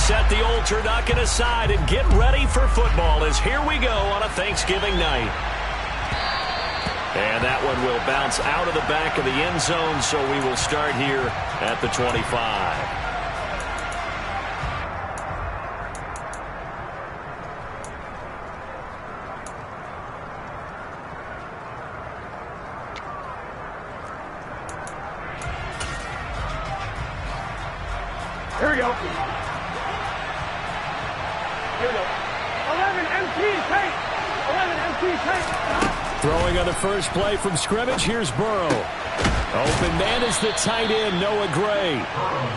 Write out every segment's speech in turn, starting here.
set the old turducken aside and get ready for football as here we go on a Thanksgiving night. And that one will bounce out of the back of the end zone, so we will start here at the 25. Here we go. Here we go. 11 MT tape. 11 MT tape. Throwing on the first play from scrimmage, here's Burrow. Open man is the tight end, Noah Gray.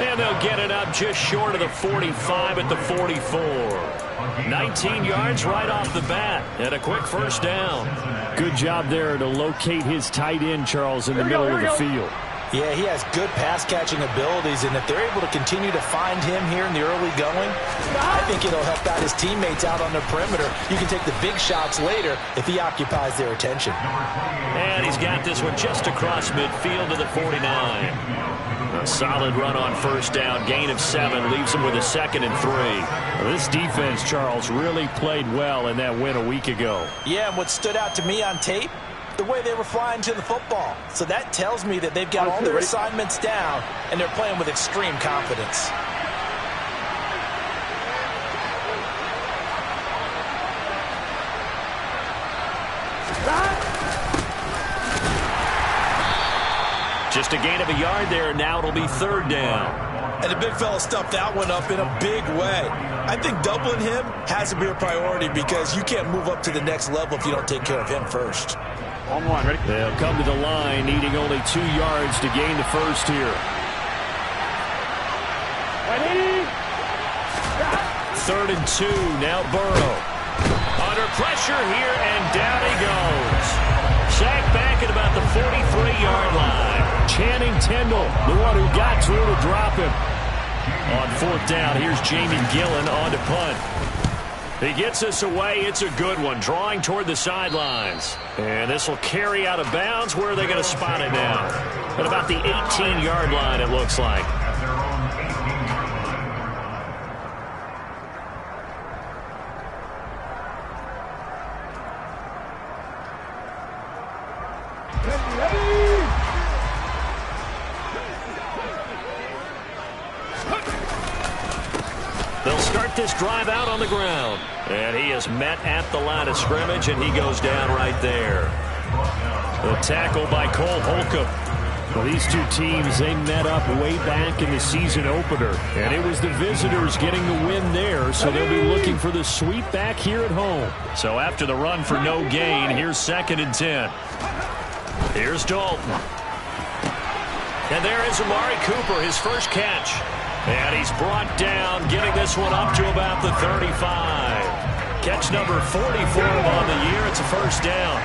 And they'll get it up just short of the 45 at the 44. 19 yards right off the bat, and a quick first down. Good job there to locate his tight end, Charles, in the middle of the field. Yeah, he has good pass-catching abilities, and if they're able to continue to find him here in the early going, I think it'll help out his teammates out on the perimeter. You can take the big shots later if he occupies their attention. And he's got this one just across midfield to the 49. A solid run on first down, gain of 7, leaves him with a 2nd and 3. Well, this defense, Charles, really played well in that win a week ago. Yeah, and what stood out to me on tape, the way they were flying to the football. So that tells me that they've got all their assignments down, and they're playing with extreme confidence. Just a gain of a yard there, now it'll be 3rd down. And the big fella stuffed that one up in a big way. I think doubling him has to be a priority because you can't move up to the next level if you don't take care of him first. On one, ready? They'll come to the line, needing only 2 yards to gain the first here. Ready? 3rd and 2, now Burrow. Under pressure here, and down he goes. Sacked back at about the 43-yard line. Channing Tindall, the one who got through to drop him. On 4th down, here's Jamie Gillen on to punt. He gets us away. It's a good one, drawing toward the sidelines. And this will carry out of bounds. Where are they going to spot it now? At about the 18-yard line, it looks like. They'll start this drive out on the ground. And he is met at the line of scrimmage, and he goes down right there. The tackle by Cole Holcomb. Well, these two teams, they met up way back in the season opener. And it was the visitors getting the win there, so they'll be looking for the sweep back here at home. So after the run for no gain, here's 2nd and 10. Here's Dalton. And there is Amari Cooper, his first catch. And he's brought down, getting this one up to about the 35. Catch number 44 on the year. It's a first down.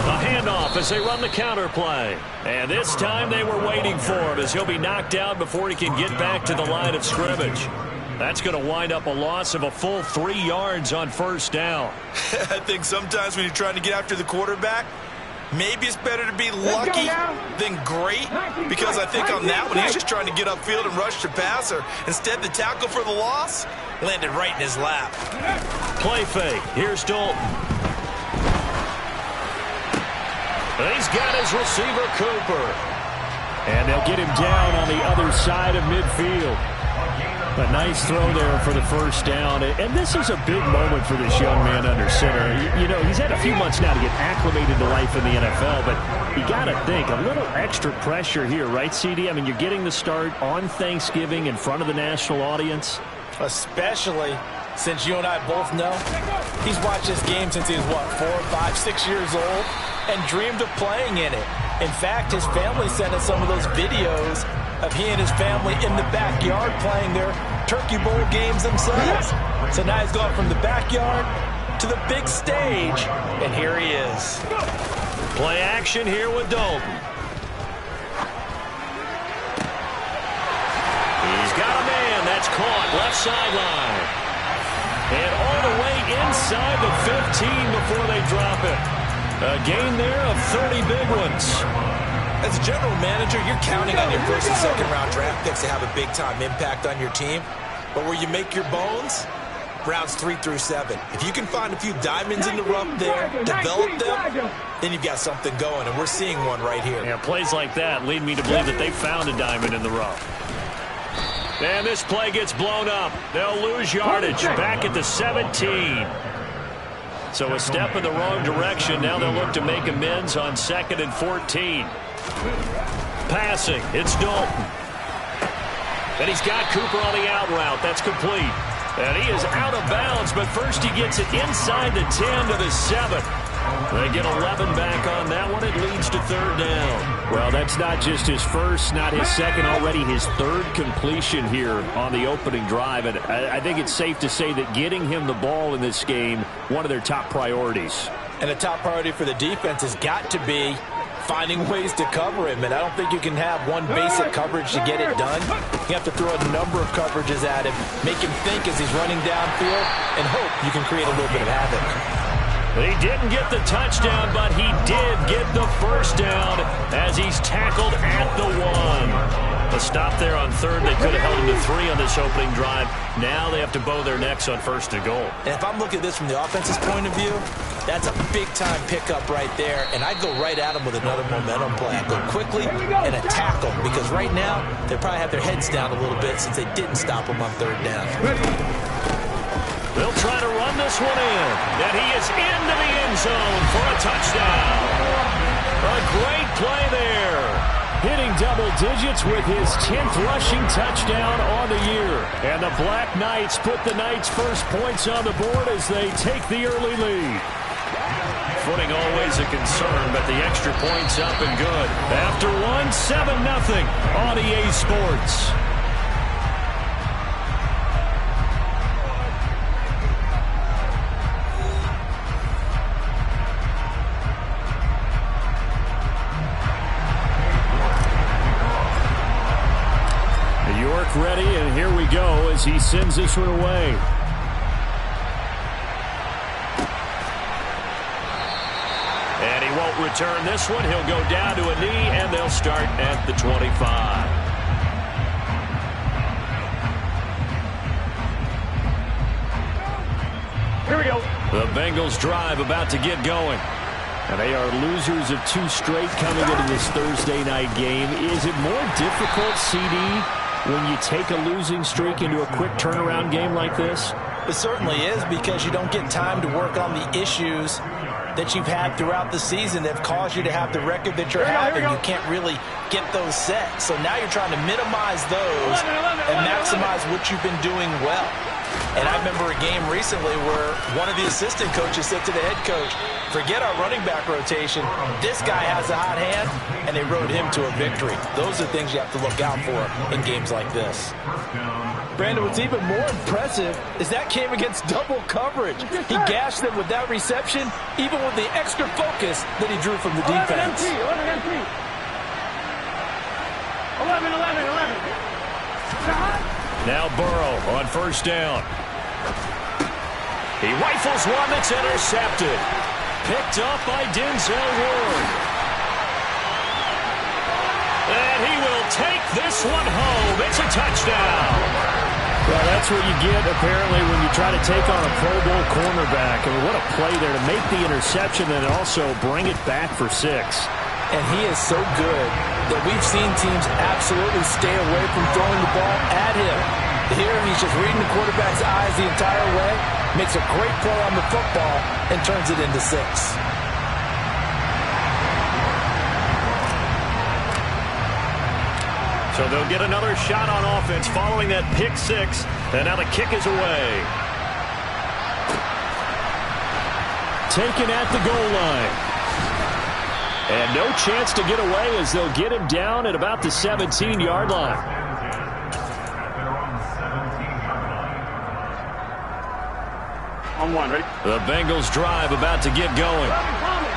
A handoff as they run the counter play. And this time they were waiting for him as he'll be knocked down before he can get back to the line of scrimmage. That's going to wind up a loss of a full 3 yards on first down. I think sometimes when you're trying to get after the quarterback, maybe it's better to be lucky than great, because I think on that one, he's just trying to get upfield and rush the passer. Instead, the tackle for the loss landed right in his lap. Play fake. Here's Dalton. And he's got his receiver, Cooper. And they'll get him down on the other side of midfield. A nice throw there for the first down. And this is a big moment for this young man under center. You know, he's had a few months now to get acclimated to life in the NFL, but you got to think, a little extra pressure here, right, CD? I mean, you're getting the start on Thanksgiving in front of the national audience. Especially since you and I both know he's watched this game since he was, what, 4, 5, 6 years old, and dreamed of playing in it. In fact, his family sent us some of those videos of he and his family in the backyard playing their Turkey Bowl games themselves. So now he's gone from the backyard to the big stage, and here he is. Play action here with Dalton. He's got a man. That's caught left sideline. And all the way inside the 15 before they drop it. A gain there of 30 big ones. As a general manager, you're counting on your first and second round draft picks to have a big-time impact on your team. But where you make your bones, rounds 3 through 7. If you can find a few diamonds in the rough there, develop them, then you've got something going, and we're seeing one right here. Yeah, plays like that lead me to believe that they found a diamond in the rough. And this play gets blown up. They'll lose yardage back at the 17. So a step in the wrong direction. Now they'll look to make amends on 2nd and 14. Passing, it's Dalton. And he's got Cooper on the out route. That's complete. And he is out of bounds, but first he gets it inside the 10 to the 7. They get 11 back on that one. It leads to 3rd down. Well, that's not just his first, not his second, already his 3rd completion here on the opening drive. And I think it's safe to say that getting him the ball in this game, one of their top priorities. And the top priority for the defense has got to be finding ways to cover him. And I don't think you can have one basic coverage to get it done. You have to throw a number of coverages at him, make him think as he's running downfield, and hope you can create a little bit of havoc. He didn't get the touchdown, but he did get the first down as he's tackled at the 1. A stop there on 3rd. They could have held him to 3 on this opening drive. Now they have to bow their necks on 1st and goal. And if I'm looking at this from the offense's point of view, that's a big-time pickup right there. And I'd go right at him with another momentum play. I'd go quickly and attack them because right now they probably have their heads down a little bit since they didn't stop him on 3rd down. They'll try to run this one in. And he is into the end zone for a touchdown. A great play there. Hitting double digits with his 10th rushing touchdown on the year. And the Black Knights put the Knights' first points on the board as they take the early lead. Footing always a concern, but the extra points up and good. After 7-0 on EA Sports. York ready, and here we go as he sends this one away. And he won't return this one. He'll go down to a knee, and they'll start at the 25. Here we go. The Bengals drive about to get going. And they are losers of 2 straight coming into this Thursday night game. Is it more difficult, CD, when you take a losing streak into a quick turnaround game like this? It certainly is, because you don't get time to work on the issues that you've had throughout the season that have caused you to have the record that you're having. You can't really get those set. So now you're trying to minimize those and maximize what you've been doing well. And I remember a game recently where one of the assistant coaches said to the head coach, forget our running back rotation. This guy has a hot hand, and they rode him to a victory. Those are things you have to look out for in games like this. Brandon, what's even more impressive is that came against double coverage. He gashed them with that reception, even with the extra focus that he drew from the defense. 11. Now Burrow on 1st down. He rifles one that's intercepted. Picked up by Denzel Ward. And he will take this one home. It's a touchdown. Well, that's what you get, apparently, when you try to take on a Pro Bowl cornerback. I mean, what a play there to make the interception and also bring it back for 6. And he is so good that we've seen teams absolutely stay away from throwing the ball at him. Here, he's just reading the quarterback's eyes the entire way, makes a great play on the football, and turns it into 6. So they'll get another shot on offense following that pick 6, and now the kick is away. Taken at the goal line. And no chance to get away as they'll get him down at about the 17-yard line. On 1, ready? The Bengals drive about to get going.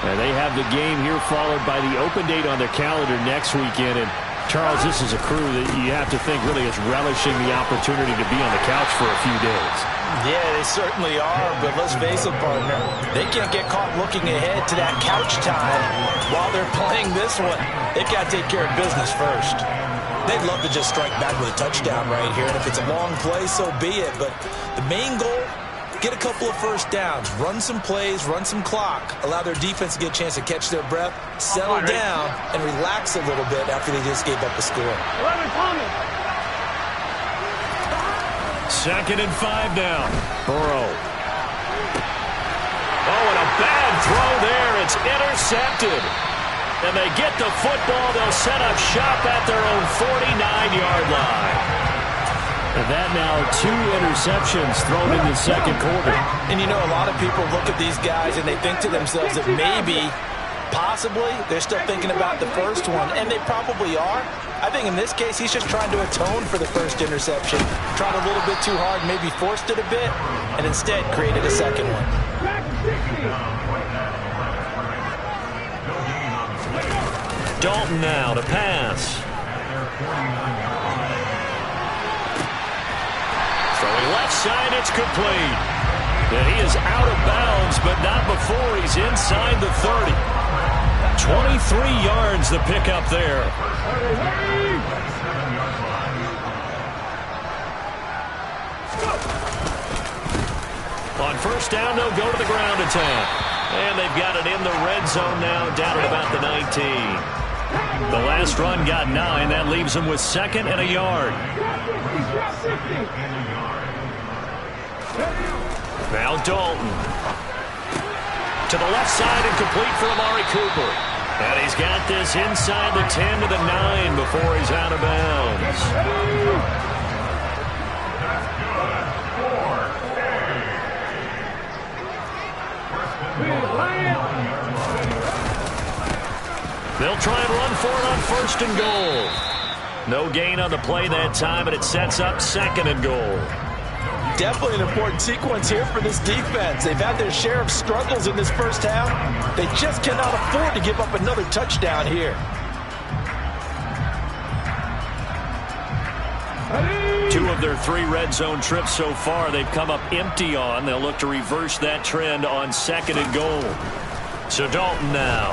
And they have the game here followed by the open date on their calendar next weekend. And Charles, this is a crew that you have to think really is relishing the opportunity to be on the couch for a few days. Yeah, they certainly are, but let's face it, partner. They can't get caught looking ahead to that couch time while they're playing this one. They've got to take care of business first. They'd love to just strike back with a touchdown right here, and if it's a long play, so be it. But the main goal, get a couple of first downs, run some plays, run some clock, allow their defense to get a chance to catch their breath, settle down, and relax a little bit after they just gave up the score. 11 Thomas. 2nd and 5 now. Burrow. Oh, and a bad throw there. It's intercepted. And they get the football. They'll set up shop at their own 49-yard line. And that now 2 interceptions thrown in the second quarter. And you know, a lot of people look at these guys and they think to themselves that maybe, possibly, they're still thinking about the first one. And they probably are. I think in this case, he's just trying to atone for the first interception. Tried a little bit too hard, maybe forced it a bit, and instead created a second one. Dalton now to pass. Throwing left side, it's complete. And he is out of bounds, but not before he's inside the 30. 23 yards the pickup there. On first down, they'll go to the ground attack. And they've got it in the red zone now, down at about the 19. The last run got 9. That leaves them with 2nd and a yard. Now Dalton. To the left side and complete for Amari Cooper. And he's got this inside the 10 to the 9 before he's out of bounds. They'll try and run for it on 1st and goal. No gain on the play that time, and it sets up 2nd and goal. Definitely an important sequence here for this defense. They've had their share of struggles in this first half. They just cannot afford to give up another touchdown here. 2 of their 3 red zone trips so far they've come up empty on. They'll look to reverse that trend on 2nd and goal. So Dalton now.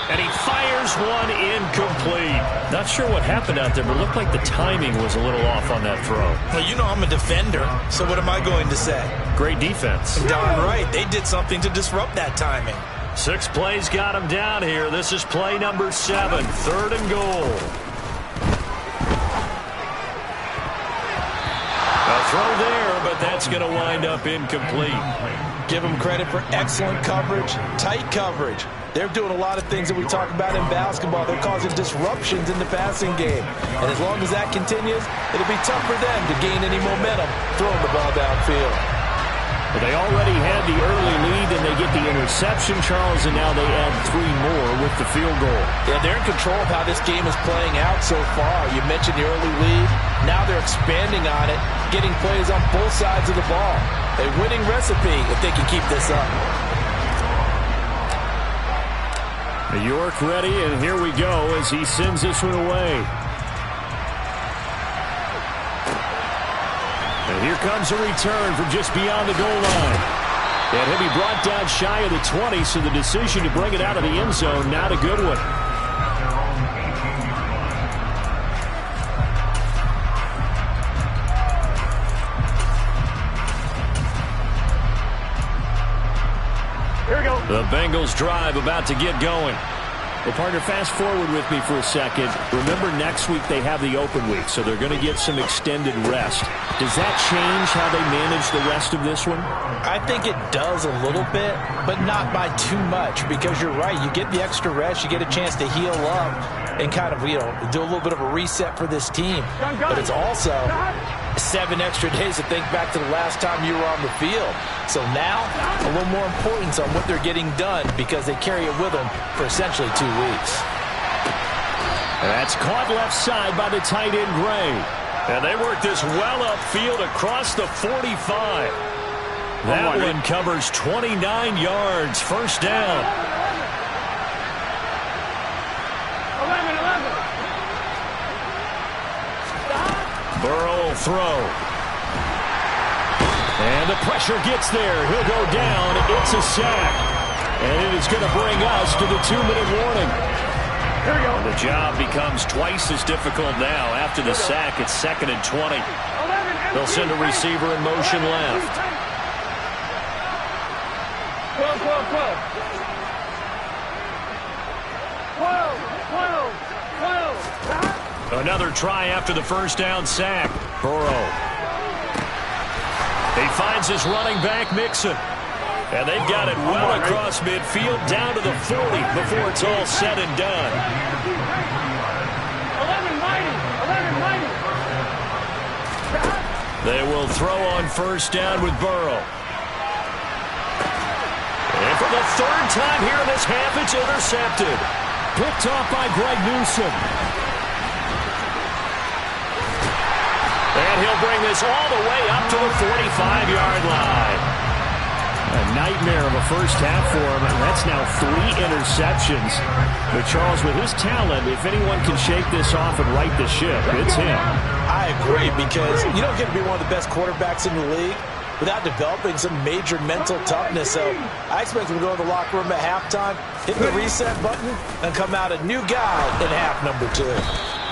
And he fires one incomplete. Not sure what happened out there, but it looked like the timing was a little off on that throw. Well, you know I'm a defender, so what am I going to say? Great defense. Darn right. They did something to disrupt that timing. 6 plays got him down here. This is play number 7, 3rd and goal. A throw there, but that's going to wind up incomplete. Give them credit for excellent coverage, tight coverage. They're doing a lot of things that we talk about in basketball. They're causing disruptions in the passing game. And as long as that continues, it'll be tough for them to gain any momentum throwing the ball downfield. Well, they already had the early lead, and they get the interception, Charles, and now they add 3 more with the field goal. Yeah, they're in control of how this game is playing out so far. You mentioned the early lead. Now they're expanding on it, getting plays on both sides of the ball. A winning recipe if they can keep this up. York ready, and here we go as he sends this one away. And here comes a return from just beyond the goal line. And he'll be brought down shy of the 20, so the decision to bring it out of the end zone, not a good one. Here we go. The Bengals drive about to get going. Well, partner, fast forward with me for a second. Remember, next week they have the open week, so they're going to get some extended rest. Does that change how they manage the rest of this one? I think it does a little bit, but not by too much, because you're right. You get the extra rest. You get a chance to heal up and kind of, do a little bit of a reset for this team. But it's also 7 extra days to think back to the last time you were on the field. So now, a little more importance on what they're getting done because they carry it with them for essentially 2 weeks. And that's caught left side by the tight end, Gray. And they work this well upfield across the 45. That one covers 29 yards, first down. 11. Burrow will throw. And the pressure gets there. He'll go down. It's a sack. And it is going to bring us to the 2-minute warning. Here we go. And the job becomes twice as difficult now. After the sack, it's 2nd and 20. They'll send a receiver in motion left. 12, 12, 12. 12, 12, 12. Another try after the first down sack. Burrow. He finds his running back, Mixon. And they've got it well across midfield, down to the 40 before it's all said and done. 11, 90. They will throw on first down with Burrow. And for the 3rd time here in this half, it's intercepted. Picked off by Greg Newsome. And he'll bring this all the way up to the 45-yard line. A nightmare of a first half for him, and that's now 3 interceptions. But Charles, with his talent, if anyone can shake this off and right the ship, it's him. I agree, because you don't get to be one of the best quarterbacks in the league without developing some major mental toughness. So I expect him to go to the locker room at halftime, hit the reset button, and come out a new guy in half number 2.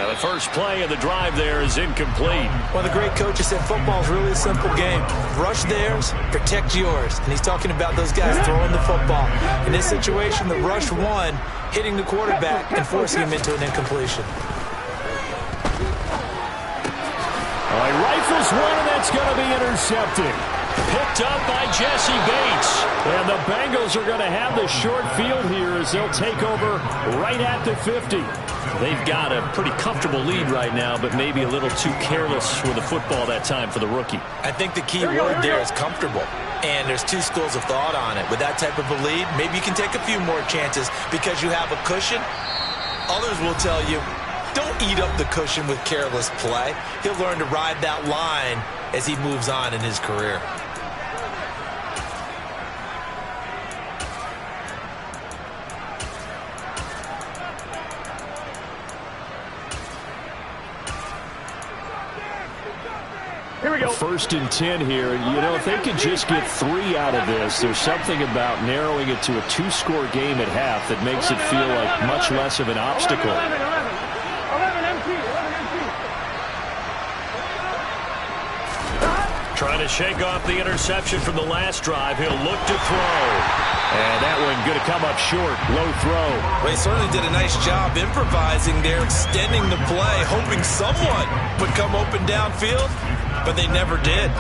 Now the first play of the drive there is incomplete. One of the great coaches said football is really a simple game. Rush theirs, protect yours. And he's talking about those guys throwing the football. In this situation, the rush one, hitting the quarterback and forcing him into an incompletion. All right, rifles one, and that's going to be intercepted. Picked up by Jesse Bates. And the Bengals are going to have the short field here as they'll take over right at the 50. They've got a pretty comfortable lead right now, but maybe a little too careless with the football that time for the rookie. I think the key word there is comfortable. And there's 2 schools of thought on it. With that type of a lead, maybe you can take a few more chances because you have a cushion. Others will tell you, don't eat up the cushion with careless play. He'll learn to ride that line as he moves on in his career. Here we go. 1st and 10 here. And, you know, if they could just get 3 out of this, there's something about narrowing it to a 2-score game at half that makes it feel like much less of an obstacle. 11 empty. 11 empty. Trying to shake off the interception from the last drive. He'll look to throw. And that one going to come up short. Low throw. Well, he certainly did a nice job improvising there, extending the play, hoping someone would come open downfield, but they never did.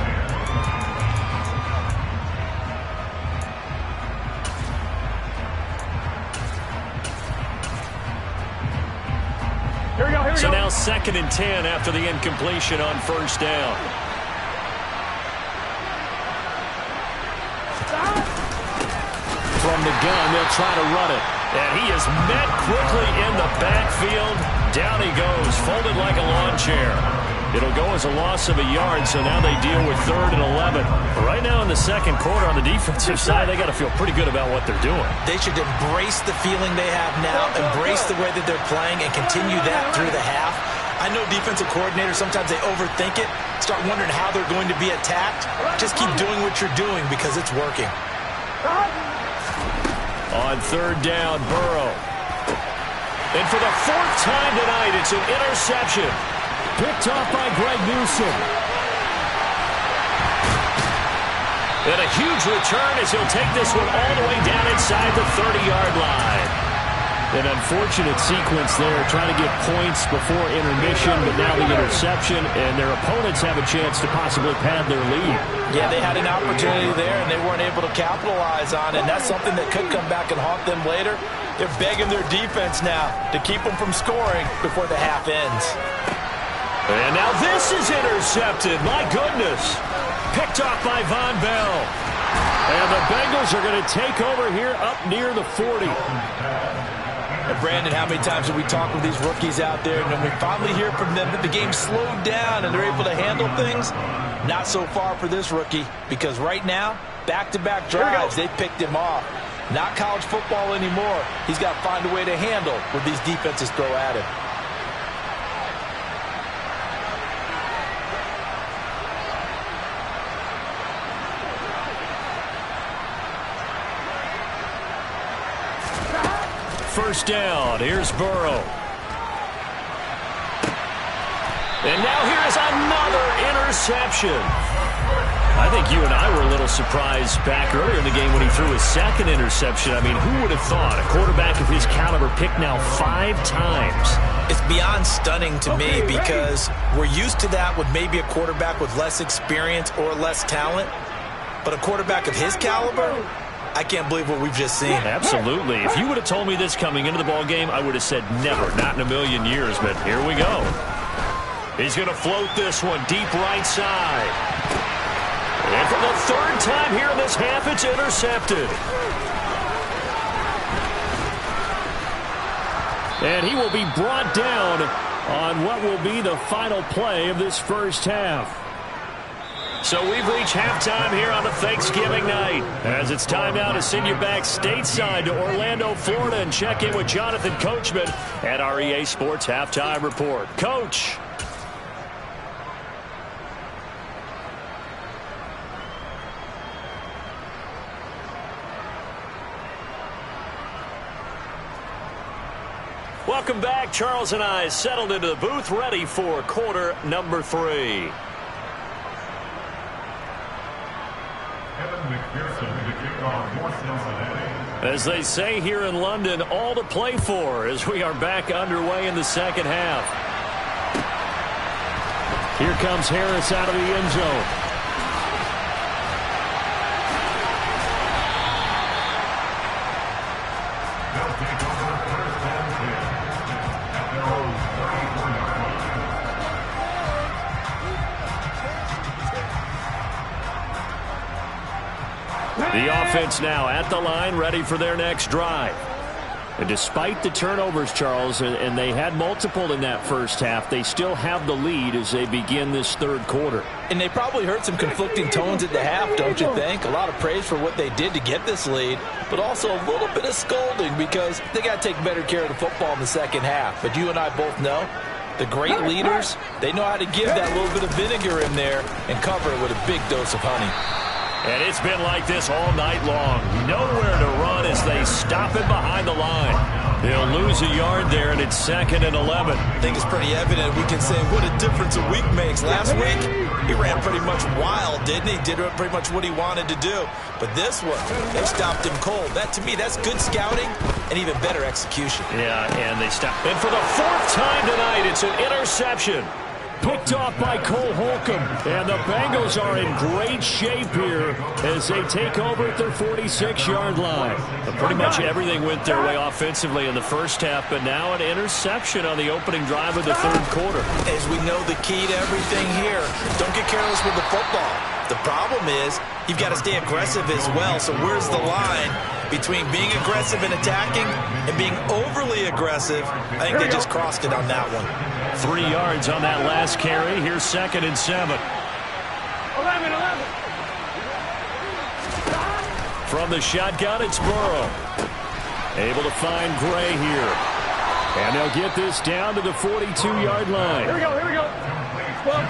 Here we go. So now 2nd and 10 after the incompletion on first down. From the gun, they'll try to run it. And he is met quickly in the backfield. Down he goes, folded like a lawn chair. It'll go as a loss of a yard, so now they deal with 3rd and 11. Right now in the 2nd quarter on the defensive side, they got to feel pretty good about what they're doing. They should embrace the feeling they have now, embrace the way that they're playing, and continue that through the half. I know defensive coordinators, sometimes they overthink it, start wondering how they're going to be attacked. Just keep doing what you're doing because it's working. On 3rd down, Burrow. And for the 4th time tonight, it's an interception. Picked off by Greg Newsome. And a huge return as he'll take this one all the way down inside the 30-yard line. An unfortunate sequence there, trying to get points before intermission, but now the interception, and their opponents have a chance to possibly pad their lead. Yeah, they had an opportunity there, and they weren't able to capitalize on it, and that's something that could come back and haunt them later. They're begging their defense now to keep them from scoring before the half ends. And now this is intercepted. My goodness. Picked off by Von Bell. And the Bengals are going to take over here up near the 40. And Brandon, how many times have we talked with these rookies out there, and when we finally hear from them that the game slowed down and they're able to handle things? Not so far for this rookie, because right now, back-to-back drives, they picked him off. Not college football anymore. He's got to find a way to handle what these defenses throw at him. first down. Here's Burrow. And now here's another interception. I think you and I were a little surprised back earlier in the game when he threw his second interception. I mean, who would have thought a quarterback of his caliber picked now 5 times? It's beyond stunning to me because we're used to that with maybe a quarterback with less experience or less talent. But a quarterback of his caliber, I can't believe what we've just seen. Absolutely. If you would have told me this coming into the ball game, I would have said never, not in a million years. But here we go. He's going to float this one deep right side. And for the 3rd time here in this half, it's intercepted. And he will be brought down on what will be the final play of this first half. So we've reached halftime here on a Thanksgiving night, as it's time now to send you back stateside to Orlando, Florida, and check in with Jonathan Coachman at our EA Sports Halftime Report. Coach. Welcome back. Charles and I settled into the booth, ready for quarter number 3. As they say here in London, all to play for as we are back underway in the second half. Here comes Harris out of the end zone. The offense now at the line, ready for their next drive. And despite the turnovers, Charles, and they had multiple in that first half, they still have the lead as they begin this 3rd quarter. And they probably heard some conflicting tones at the half, don't you think? A lot of praise for what they did to get this lead, but also a little bit of scolding because they got to take better care of the football in the second half. But you and I both know the great leaders, they know how to give that little bit of vinegar in there and cover it with a big dose of honey. And it's been like this all night long. Nowhere to run as they stop him behind the line. They'll lose a yard there, and it's 2nd and 11. I think it's pretty evident. We can say what a difference a week makes. Last week, he ran pretty much wild, didn't he? Did pretty much what he wanted to do. But this one, they stopped him cold. That, to me, that's good scouting and even better execution. Yeah, and they stopped. And for the 4th time tonight, it's an interception. Picked off by Cole Holcomb. And the Bengals are in great shape here as they take over at their 46-yard line. But pretty much everything went their way offensively in the first half, but now an interception on the opening drive of the 3rd quarter. As we know, the key to everything here, don't get careless with the football. The problem is you've got to stay aggressive as well. So where's the line between being aggressive and attacking and being overly aggressive? I think they just crossed it on that one. 3 yards on that last carry. Here's 2nd and 7. 11. From the shotgun, it's Burrow. Able to find Gray here. And they'll get this down to the 42-yard line. Here we go. 12.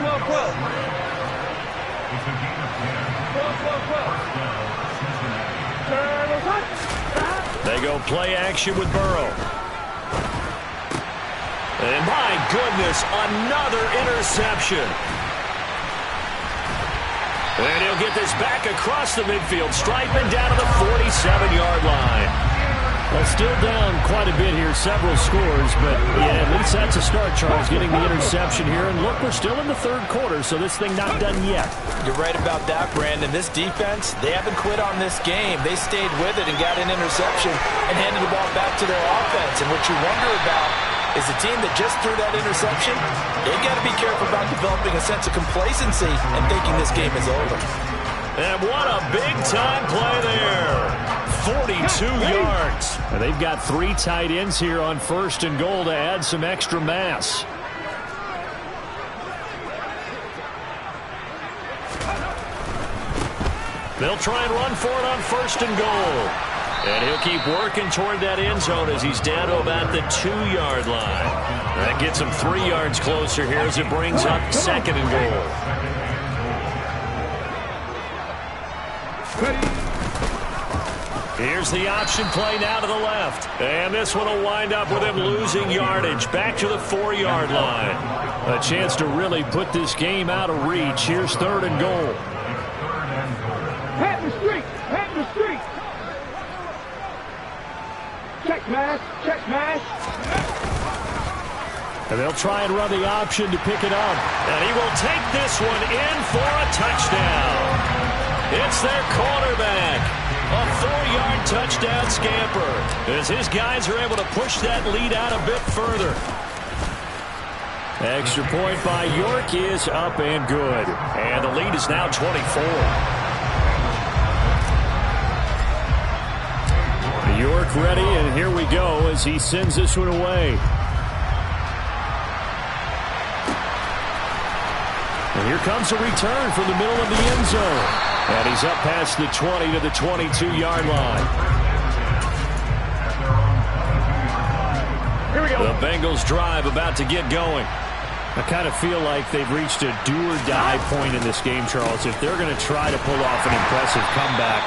They go play action with Burrow. And my goodness, another interception. And he'll get this back across the midfield stripe and down to the 47-yard line. Well, still down quite a bit here, several scores, but yeah, at least that's a start, Charles, getting the interception here. And look, we're still in the 3rd quarter, so this thing not done yet. You're right about that, Brandon. This defense, they haven't quit on this game. They stayed with it and got an interception and handed the ball back to their offense. And what you wonder about is the team that just threw that interception, they've got to be careful about developing a sense of complacency and thinking this game is over. And what a big-time play there. 42 yards. And they've got 3 tight ends here on 1st and goal to add some extra mass. They'll try and run for it on 1st and goal. And he'll keep working toward that end zone as he's down to about the 2-yard line. That gets him 3 yards closer here as it brings up 2nd and goal. Here's the option play now to the left. And this one will wind up with him losing yardage back to the 4-yard line. A chance to really put this game out of reach. Here's 3rd and goal. Pat in the street. Pat in the street. Check smash. Check smash. And they'll try and run the option to pick it up. And he will take this one in for a touchdown. It's their quarterback. A 4-yard touchdown scamper as his guys are able to push that lead out a bit further. Extra point by York is up and good. And the lead is now 24. York ready, and here we go as he sends this one away. And here comes a return from the middle of the end zone. And he's up past the 20 to the 22-yard line. Here we go. The Bengals drive about to get going. I kind of feel like they've reached a do-or-die point in this game, Charles. If they're going to try to pull off an impressive comeback,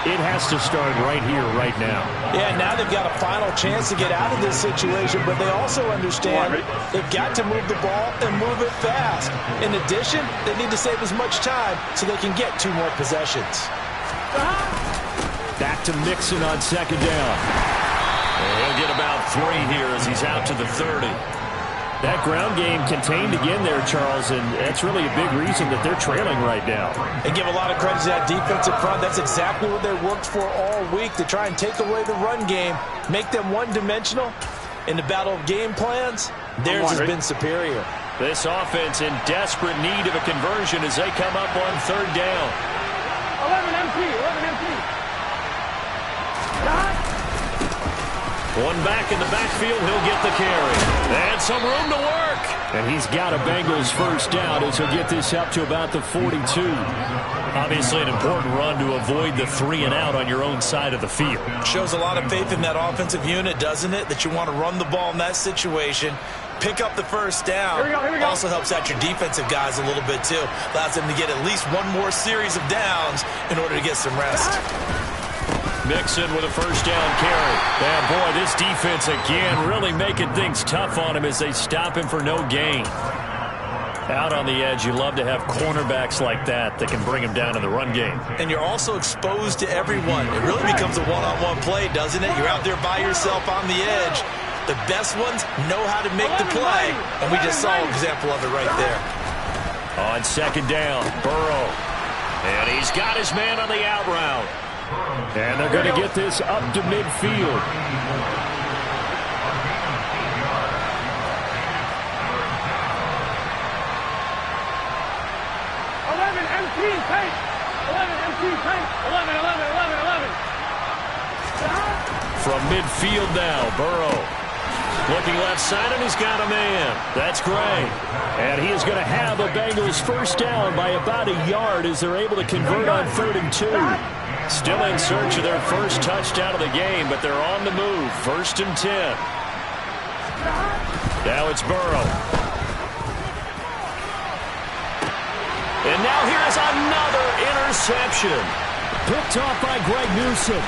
it has to start right here, right now. Yeah, now they've got a final chance to get out of this situation, but they also understand they've got to move the ball and move it fast. In addition, they need to save as much time so they can get 2 more possessions. Back to Mixon on 2nd down. And he'll get about 3 here as he's out to the 30. That ground game contained again there, Charles, and that's really a big reason that they're trailing right now. And give a lot of credit to that defensive front. That's exactly what they worked for all week, to try and take away the run game, make them one-dimensional. In the battle of game plans, theirs has been superior. This offense in desperate need of a conversion as they come up on 3rd down. 11 MT. 11 MT. One back in the backfield, he'll get the carry. And some room to work. And he's got a Bengals first down as he'll get this up to about the 42. Obviously an important run to avoid the 3-and-out on your own side of the field. Shows a lot of faith in that offensive unit, doesn't it? That you want to run the ball in that situation. Pick up the first down. Here we go. Also helps out your defensive guys a little bit, too. Allows them to get at least 1 more series of downs in order to get some rest. Mixon with a first down carry. And boy, this defense again really making things tough on him as they stop him for no gain. Out on the edge, you love to have cornerbacks like that can bring him down in the run game. And you're also exposed to everyone. It really becomes a one-on-one play, doesn't it? You're out there by yourself on the edge. The best ones know how to make the play, and we just saw an example of it right there. On 2nd down, Burrow. And he's got his man on the out route. And they're going to get this up to midfield. 11 MT tank. 11 MT tank. 11, 11, 11, 11. From midfield now, Burrow. Looking left side, and he's got a man. That's Gray. And he is going to have a Bengals first down by about a yard as they're able to convert on 3rd and 2. Still in search of their first touchdown of the game, but they're on the move. 1st and 10. Now it's Burrow. And now here's another interception. Picked off by Greg Newsome.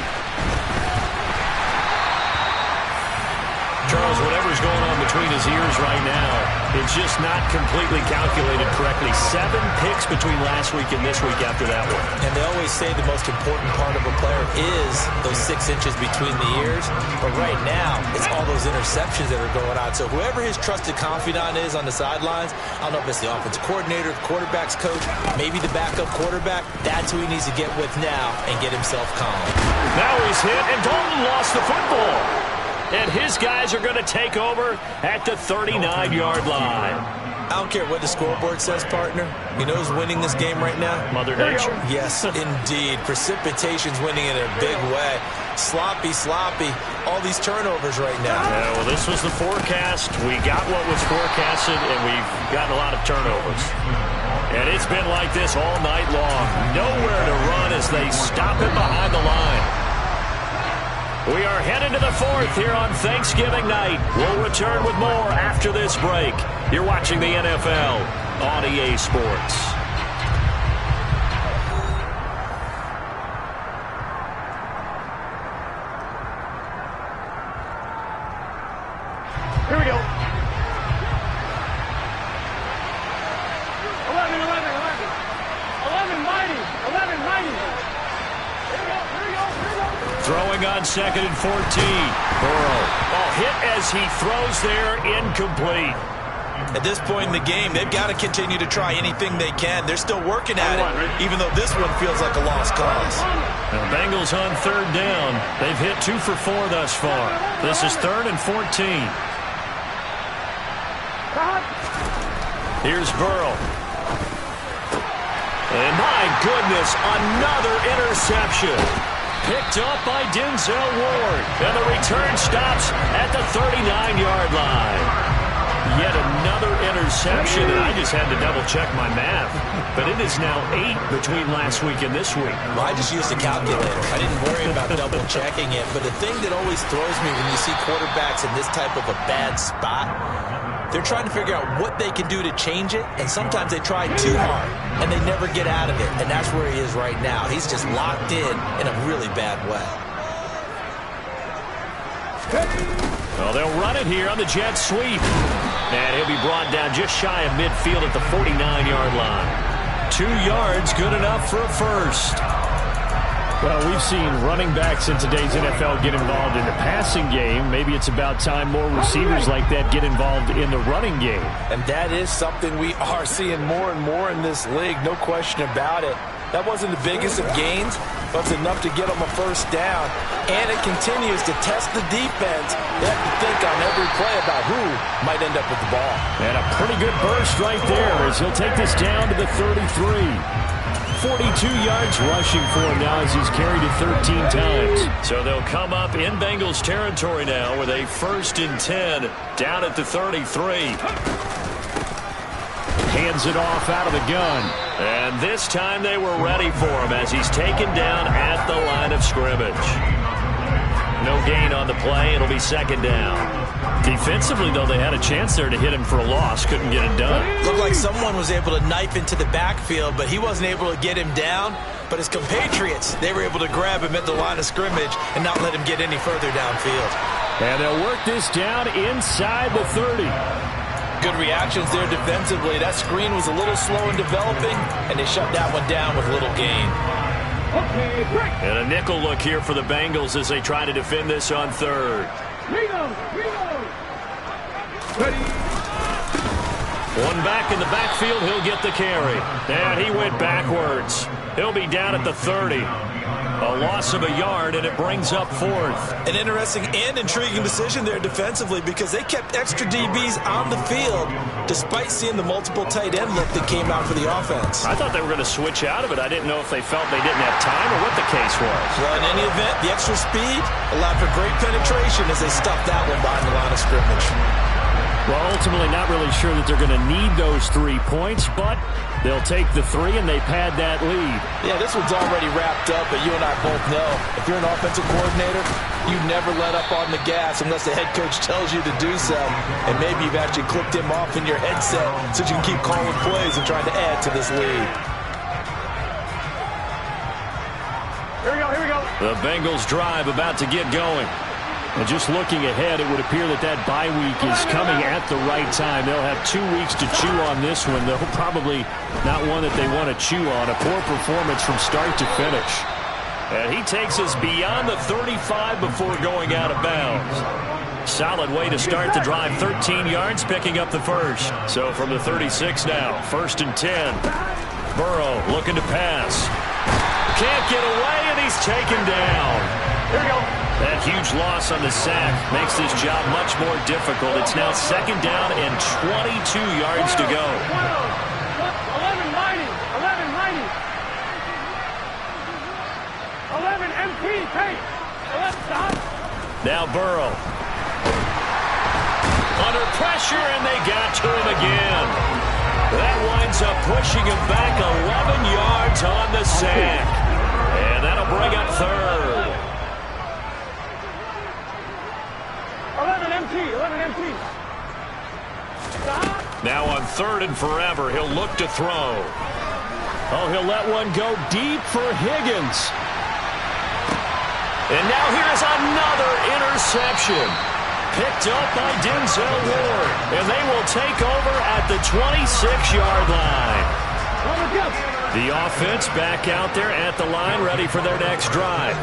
Charles, whatever's going on between his ears right now, it's just not completely calculated correctly. 7 picks between last week and this week after that one. And they always say the most important part of a player is those 6 inches between the ears. But right now, it's all those interceptions that are going on. So whoever his trusted confidant is on the sidelines, I don't know if it's the offensive coordinator, the quarterback's coach, maybe the backup quarterback, that's who he needs to get with now and get himself calm. Now he's hit, and Dalton lost the football. And his guys are going to take over at the 39-yard line. I don't care what the scoreboard says, partner. You know who's winning this game right now? Mother Nature. Yes, indeed. Precipitation's winning in a big way. Sloppy, all these turnovers right now. Yeah, well, this was the forecast. We got what was forecasted, and we've gotten a lot of turnovers. And it's been like this all night long. Nowhere to run as they stop him behind the line. We are headed to the 4th here on Thanksgiving night. We'll return with more after this break. You're watching the NFL on EA Sports. Throwing on 2nd and 14. Burrow. Oh, hit as he throws there, incomplete. At this point in the game, they've got to continue to try anything they can. They're still working at it, even though this one feels like a lost cause. The Bengals on 3rd down. They've hit 2 for 4 thus far. This is 3rd and 14. Here's Burrow. And my goodness, another interception. Picked up by Denzel Ward. And the return stops at the 39-yard line. Yet another interception, and I just had to double-check my math. But it is now 8 between last week and this week. Well, I just used a calculator. I didn't worry about double-checking it. But the thing that always throws me when you see quarterbacks in this type of a bad spot, they're trying to figure out what they can do to change it, and sometimes they try too hard, and they never get out of it. And that's where he is right now. He's just locked in a really bad way. Well, they'll run it here on the jet sweep. And he'll be brought down just shy of midfield at the 49-yard line. 2 yards, good enough for a first. Well, we've seen running backs in today's NFL get involved in the passing game. Maybe it's about time more receivers like that get involved in the running game. And that is something we are seeing more and more in this league, no question about it. That wasn't the biggest of gains, but it's enough to get them a first down. And it continues to test the defense. They have to think on every play about who might end up with the ball. And a pretty good burst right there as he'll take this down to the 33. 42 yards rushing for him now as he's carried it 13 times. So they'll come up in Bengals territory now with a 1st and 10 down at the 33. Hands it off out of the gun. And this time they were ready for him as he's taken down at the line of scrimmage. No gain on the play. It'll be 2nd down. Defensively, though, they had a chance there to hit him for a loss. Couldn't get it done. Looked like someone was able to knife into the backfield, but he wasn't able to get him down. But his compatriots, they were able to grab him at the line of scrimmage and not let him get any further downfield. And they'll work this down inside the 30. Good reactions there defensively. That screen was a little slow in developing, and they shut that one down with little gain. And a nickel look here for the Bengals as they try to defend this on 3rd. One back in the backfield, he'll get the carry. And he went backwards. He'll be down at the 30. A loss of a yard, and it brings up 4th. An interesting and intriguing decision there defensively because they kept extra DBs on the field despite seeing the multiple tight end look that came out for the offense. I thought they were going to switch out of it. I didn't know if they felt they didn't have time or what the case was. Well, in any event, the extra speed allowed for great penetration as they stuffed that one behind the line of scrimmage. Well, ultimately not really sure that they're going to need those 3 points, but they'll take the 3 and they pad that lead. Yeah, this one's already wrapped up, but you and I both know if you're an offensive coordinator, you never let up on the gas unless the head coach tells you to do so. And maybe you've actually clicked him off in your headset so you can keep calling plays and trying to add to this lead. Here we go. The Bengals drive about to get going. And just looking ahead, it would appear that that bye week is coming at the right time. They'll have 2 weeks to chew on this one, though probably not one that they want to chew on. A poor performance from start to finish. And he takes us beyond the 35 before going out of bounds. Solid way to start the drive. 13 yards, picking up the first. So from the 36 now, 1st and 10. Burrow looking to pass. Can't get away, and he's taken down. Here we go. That huge loss on the sack makes this job much more difficult. It's now 2nd down and 22 yards to go. 11-90. 11 MT, take. 11 stop. Now Burrow. Under pressure, and they got to him again. That winds up pushing him back 11 yards on the sack. And that'll bring up 3rd. 11 MT. Stop. Now on 3rd and forever, he'll look to throw. Oh, he'll let one go deep for Higgins. And now here's another interception. Picked up by Denzel Ward. And they will take over at the 26-yard line. The offense back out there at the line, ready for their next drive.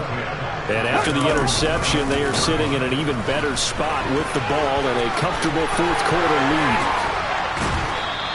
And after the interception, they are sitting in an even better spot with the ball and a comfortable fourth-quarter lead.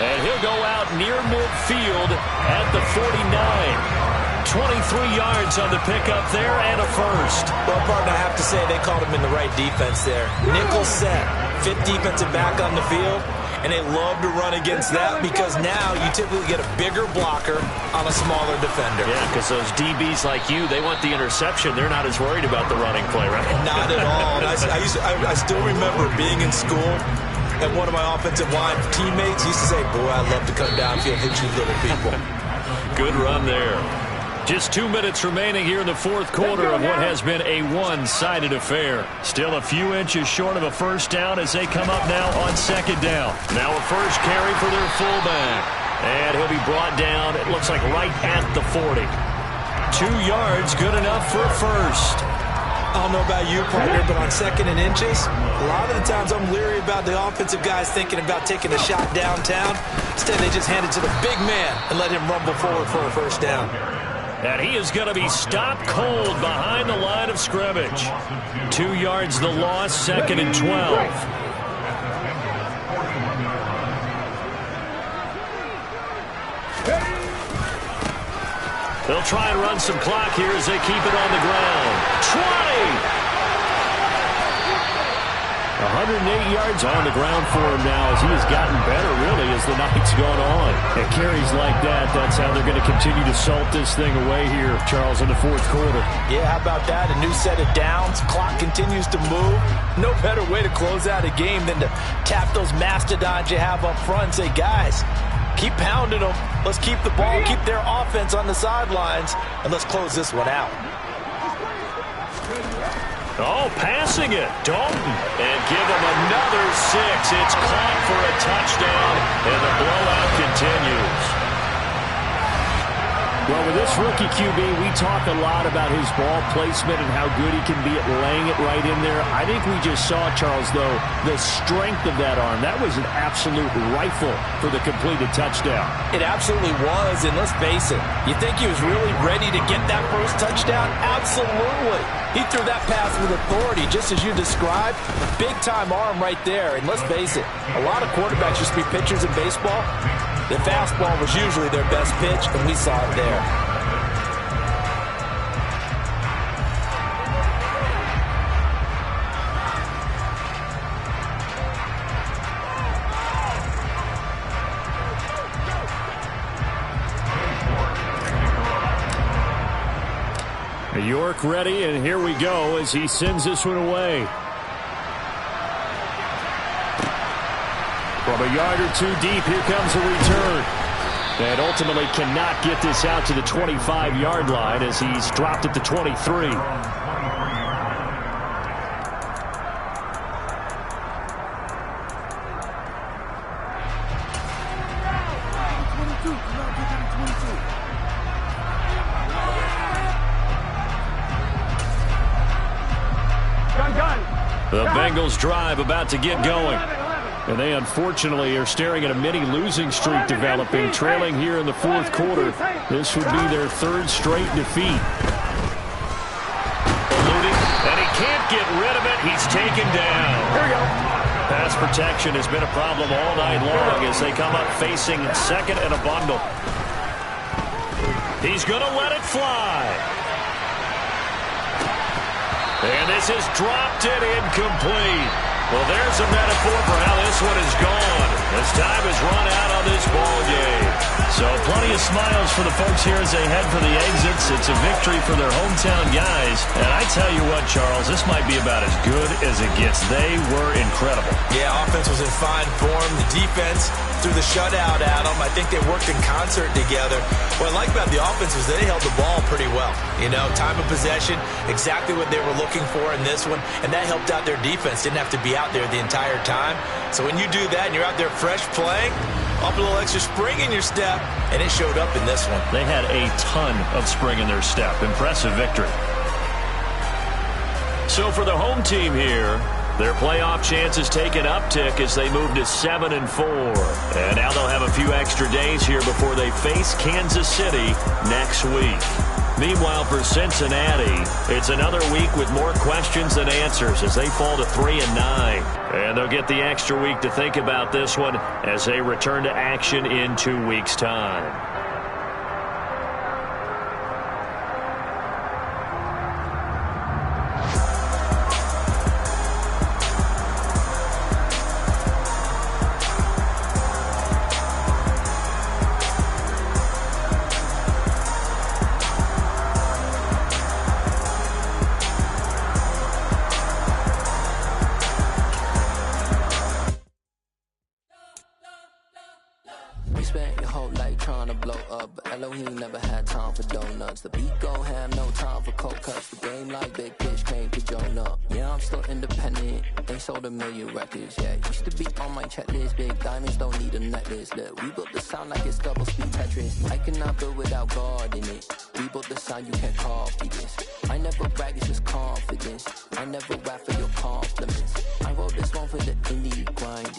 And he'll go out near midfield at the 49. 23 yards on the pickup there and a first. Well, partner, I have to say they called him in the right defense there. Nickel set, fifth defensive back on the field, and they love to run against that because now you typically get a bigger blocker on a smaller defender. Yeah, because those DBs like you, they want the interception. They're not as worried about the running play, right? Not at all. I still remember being in school, and one of my offensive line teammates used to say, boy, I'd love to come downfield and hit you little people. Good run there. Just 2 minutes remaining here in the fourth quarter of what has been a one-sided affair. Still a few inches short of a first down as they come up now on second down. Now a first carry for their fullback. And he'll be brought down, it looks like right at the 40. 2 yards, good enough for a first. I don't know about you, partner, but on second and inches, a lot of the times I'm leery about the offensive guys thinking about taking a shot downtown. Instead, they just hand it to the big man and let him rumble forward for a first down. And he is going to be stopped cold behind the line of scrimmage. 2 yards the loss, second and 12. They'll try and run some clock here as they keep it on the ground. 20! 108 yards on the ground for him now as he has gotten better, really, as the night's gone on. And carries like that, that's how they're going to continue to salt this thing away here, Charles, in the fourth quarter. Yeah, how about that? A new set of downs. Clock continues to move. No better way to close out a game than to tap those mastodons you have up front and say, guys, keep pounding them. Let's keep the ball, keep their offense on the sidelines, and let's close this one out. Oh, passing it. Dalton. And give him another 6. It's caught for a touchdown, and the blowout continues. Well, with this rookie QB, we talk a lot about his ball placement and how good he can be at laying it right in there. I think we just saw, Charles, though, the strength of that arm. That was an absolute rifle for the completed touchdown. It absolutely was, and let's face it, you think he was really ready to get that first touchdown? Absolutely. He threw that pass with authority, just as you described. Big-time arm right there, and let's face it, a lot of quarterbacks used to be pitchers in baseball. The fastball was usually their best pitch, and we saw it there. York ready, and here we go as he sends this one away. From a yard or two deep, here comes a return. And ultimately cannot get this out to the 25-yard line as he's dropped at the 23. The Bengals drive about to get going. And they unfortunately are staring at a mini losing streak developing, trailing here in the fourth quarter. This would be their third straight defeat. Eluding, and he can't get rid of it. He's taken down. Here we go. Pass protection has been a problem all night long as they come up facing second and a bundle. He's going to let it fly. And this is dropped it incomplete. Well, there's a metaphor for how this one is gone as time has run out on this ball game. So plenty of smiles for the folks here as they head for the exits. It's a victory for their hometown guys. And I tell you what, Charles, this might be about as good as it gets. They were incredible. Yeah, offense was in fine form. The defense threw the shutout at them. I think they worked in concert together. What I like about the offense was they held the ball pretty well. You know, time of possession, exactly what they were looking for in this one. And that helped out their defense. Didn't have to be out there the entire time. So when you do that and you're out there fresh playing, up a little extra spring in your step, and it showed up in this one. They had a ton of spring in their step. Impressive victory. So for the home team here, Their playoff chances take an uptick as they move to 7-4. And now they'll have a few extra days here before they face Kansas City next week. Meanwhile, for Cincinnati, it's another week with more questions than answers as they fall to 3-9. And they'll get the extra week to think about this one as they return to action in 2 weeks' time. The beat gon' have no time for cold cuts. The game like Big Pitch came to join up. Yeah, I'm still independent. Ain't sold a million records yet. Used to be on my checklist. Big diamonds don't need a necklace. Look, we built the sound like it's double speed Tetris. I cannot build without God in it. We built the sound you can't copy this. I never brag, it's just confidence. I never rap for your compliments. I wrote this one for the indie grind.